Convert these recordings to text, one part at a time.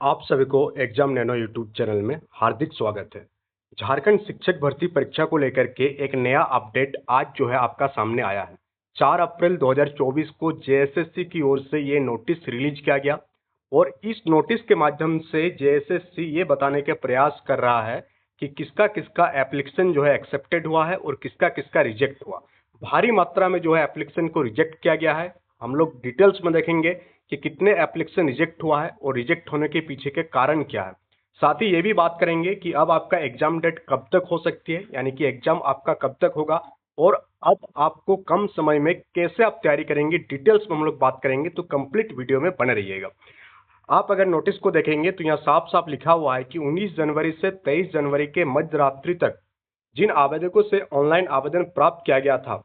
आप सभी को एग्जाम नैनो यूट्यूब चैनल में हार्दिक स्वागत है। झारखंड शिक्षक भर्ती परीक्षा को लेकर के एक नया अपडेट आज जो है आपका सामने आया है। 4 अप्रैल 2024 को जेएसएससी की ओर से ये नोटिस रिलीज किया गया और इस नोटिस के माध्यम से जेएसएससी ये बताने के प्रयास कर रहा है कि किसका किसका एप्लीकेशन जो है एक्सेप्टेड हुआ है और किसका किसका रिजेक्ट हुआ। भारी मात्रा में जो है एप्लीकेशन को रिजेक्ट किया गया है। हम लोग डिटेल्स में देखेंगे कि कितने एप्लीकेशन रिजेक्ट हुआ है और रिजेक्ट होने के पीछे के कारण क्या है। साथ ही ये भी बात करेंगे कि अब आपका एग्जाम डेट कब तक हो सकती है, यानी कि एग्जाम आपका कब तक होगा और अब आपको कम समय में कैसे आप तैयारी करेंगे, डिटेल्स में हम लोग बात करेंगे। तो कंप्लीट वीडियो में बने रहिएगा। आप अगर नोटिस को देखेंगे तो यहाँ साफ साफ लिखा हुआ है कि 19 जनवरी से 23 जनवरी के मध्य रात्रि तक जिन आवेदकों से ऑनलाइन आवेदन प्राप्त किया गया था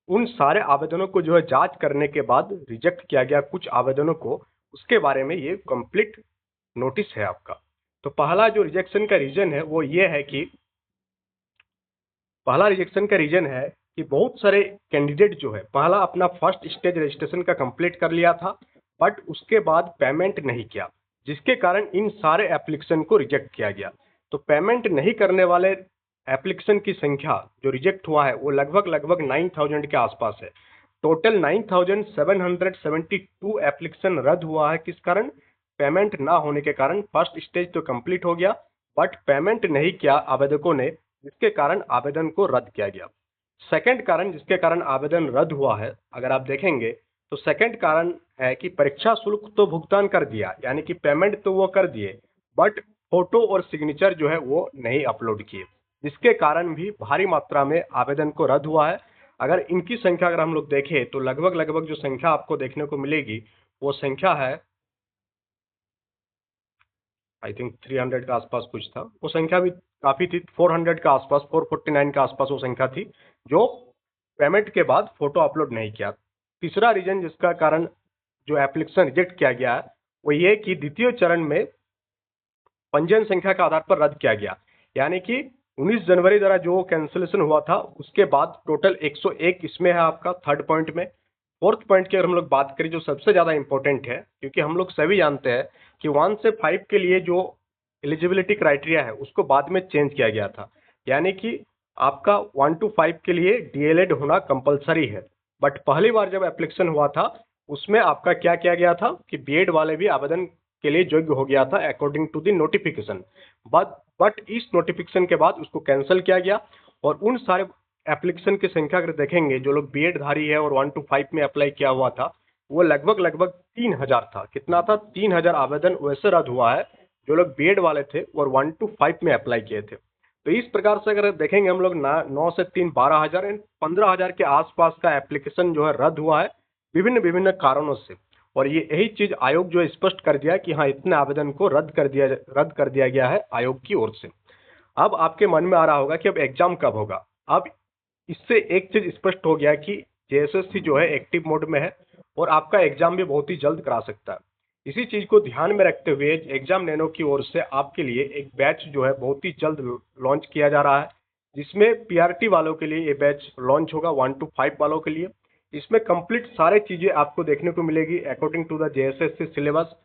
उन सारे आवेदनों को जो है जांच करने के बाद रिजेक्ट किया गया कुछ आवेदनों को। उसके बारे में ये कंप्लीट नोटिस है आपका। तो पहला जो रिजेक्शन का रीजन है वो ये है कि बहुत सारे कैंडिडेट जो है पहला अपना फर्स्ट स्टेज रजिस्ट्रेशन का कंप्लीट कर लिया था बट उसके बाद पेमेंट नहीं किया, जिसके कारण इन सारे एप्लीकेशन को रिजेक्ट किया गया। तो पेमेंट नहीं करने वाले एप्लीकेशन की संख्या जो रिजेक्ट हुआ है वो लगभग 9000 के आसपास है। टोटल 9772 एप्लीकेशन रद्द हुआ है। किस कारण? पेमेंट ना होने के कारण। फर्स्ट स्टेज तो कंप्लीट हो गया बट पेमेंट नहीं किया आवेदकों ने, जिसके कारण आवेदन को रद्द किया गया। सेकंड कारण जिसके कारण आवेदन रद्द हुआ है, अगर आप देखेंगे तो सेकंड कारण है कि परीक्षा शुल्क तो भुगतान कर दिया, यानी कि पेमेंट तो वो कर दिए बट फोटो और सिग्नेचर जो है वो नहीं अपलोड किए, जिसके कारण भी भारी मात्रा में आवेदन को रद्द हुआ है। अगर इनकी संख्या अगर हम लोग देखें तो लगभग जो संख्या आपको देखने को मिलेगी वो संख्या है, आई थिंक 300 के आसपास कुछ था, वो संख्या भी काफी थी। 400 के आसपास, 449 के आसपास वो संख्या थी जो पेमेंट के बाद फोटो अपलोड नहीं किया। तीसरा रीजन जिसका कारण जो एप्लीकेशन रिजेक्ट किया गया है वो ये कि द्वितीय चरण में पंजीयन संख्या के आधार पर रद्द किया गया, यानी कि 19 जनवरी द्वारा जो कैंसिलेशन हुआ था उसके बाद टोटल 101 इसमें है आपका थर्ड पॉइंट में। फोर्थ पॉइंट की अगर हम लोग बात करें जो सबसे ज्यादा इंपॉर्टेंट है, क्योंकि हम लोग सभी जानते हैं कि 1 से 5 के लिए जो एलिजिबिलिटी क्राइटेरिया है उसको बाद में चेंज किया गया था, यानी कि आपका 1 to 5 के लिए डीएलएड होना कंपलसरी है। बट पहली बार जब एप्लीकेशन हुआ था उसमें आपका क्या किया गया था कि बीएड वाले भी आवेदन के लिए योग्य हो गया था according to the notification. But इस नोटिफिकेशन के बाद उसको कैंसिल किया गया और उन सारे एप्लीकेशन की संख्या अगर देखेंगे जो लोग बीएड धारी है और 1 to 5 में अप्लाई किया हुआ था वो लगभग 3000 था। कितना था? 3000 आवेदन वैसे रद्द हुआ है जो लोग बीएड वाले थे और 1 to 5 में अप्लाई किए थे। तो इस प्रकार से अगर देखेंगे हम लोग 9 से 3 12,000 एंड 15,000 के आसपास का एप्लीकेशन जो है रद्द हुआ है विभिन्न विभिन्न कारणों से। और ये यही चीज आयोग जो है स्पष्ट कर दिया कि हाँ इतने आवेदन को रद्द कर दिया गया है आयोग की ओर से। अब आपके मन में आ रहा होगा कि अब एग्जाम कब होगा। अब इससे एक चीज स्पष्ट हो गया कि जेएसएससी जो है एक्टिव मोड में है और आपका एग्जाम भी बहुत ही जल्द करा सकता है। इसी चीज को ध्यान में रखते हुए एग्जाम नैनो की ओर से आपके लिए एक बैच जो है बहुत ही जल्द लॉन्च किया जा रहा है, जिसमें पीआरटी वालों के लिए ये बैच लॉन्च होगा 1 to 5 वालों के लिए। इसमें कंप्लीट सारे चीजें आपको देखने को मिलेगी according to the JSSC syllabus.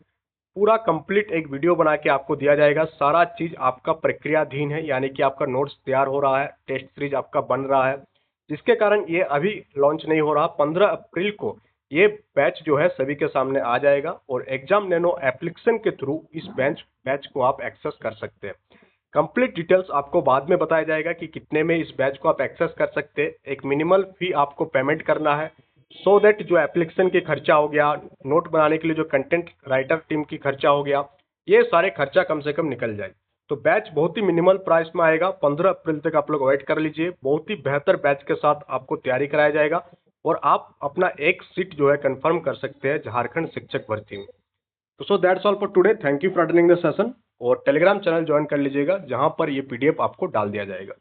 पूरा कंप्लीट एक वीडियो बना के आपको दिया जाएगा। सारा चीज आपका प्रक्रियाधीन है, यानी कि आपका नोट्स तैयार हो रहा है, टेस्ट सीरीज आपका बन रहा है, जिसके कारण ये अभी लॉन्च नहीं हो रहा। 15 अप्रैल को ये बैच जो है सभी के सामने आ जाएगा और एग्जाम नैनो एप्लीकेशन के थ्रू इस बैच को आप एक्सेस कर सकते हैं। कंप्लीट डिटेल्स आपको बाद में बताया जाएगा कि कितने में इस बैच को आप एक्सेस कर सकते हैं। एक मिनिमल फी आपको पेमेंट करना है सो दैट जो एप्लीकेशन की खर्चा हो गया, नोट बनाने के लिए जो कंटेंट राइटर टीम की खर्चा हो गया, ये सारे खर्चा कम से कम निकल जाए। तो बैच बहुत ही मिनिमल प्राइस में आएगा। 15 अप्रैल तक आप लोग वेट कर लीजिए। बहुत ही बेहतर बैच के साथ आपको तैयारी कराया जाएगा और आप अपना एक सीट जो है कंफर्म कर सकते हैं झारखंड शिक्षक भर्ती में। तो so that's all for today. Thank you for attending the session और टेलीग्राम चैनल ज्वाइन कर लीजिएगा जहां पर ये पीडीएफ आपको डाल दिया जाएगा।